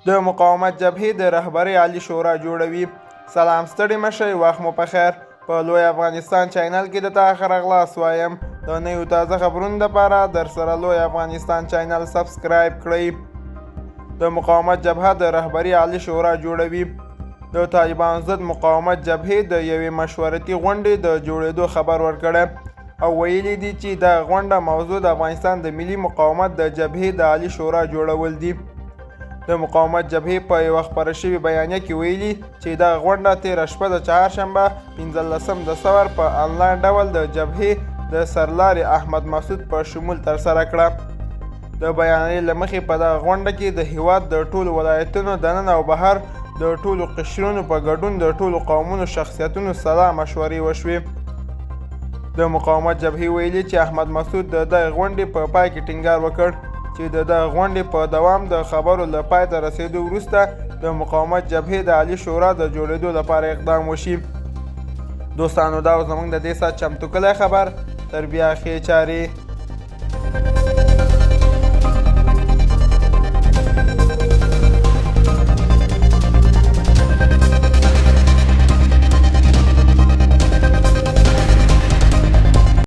د مقاومت جبهې د رهبرۍ عالي شورا جوړوي. سلام ستړي مشئ، وخت مو پخیر. په لوی افغانستان چینل کې د تا ښه راغلاست وایم. د نویو تازه خبرونو دپاره درسره لوی افغانستان چینل سبسکرایب کړئ. د مقاومت جبهه د رهبرۍ عالي شورا جوړوي. د طالبانو ضد مقاومت جبهې د یوې مشورتي غونډې د جوړېدو خبر ورکړی او ویلي دي چې دا غونډه موضوع د افغانستان د ملي مقاومت د جبهې د عالي شورا جوړول دي. د مقاومت جبهې په یوه خپره شوې بیانیه کې ویلي چې دا غونډه تېره شپه د چهارشنبه 15 دسمبر په انلاین ډول د جبهې د سرلاري احمد مسعود په شمول ترسره کړه. د بیانیې له مخې په دغه غونډه کې د هیواد د ټولو ولایتونو دننه او بهر د ټولو قشرونو په ګډون د ټولو قومونو شخصیتونو سلا مشورې وشوې. د مقاومت جبهې ویلي چې احمد مسعود د دغې غونډې په پای کې ټینګار وکړ چې د دغه غونډې په دوام د خبرو له پای ته رسېدو وروسته د مقاومت جبهې د عالي شورا د جوړېدو لپاره اقدام وشي. دوستانو دا زموږ د دې ساعت چمتو کلی خبر. تر بیا ښې چارې.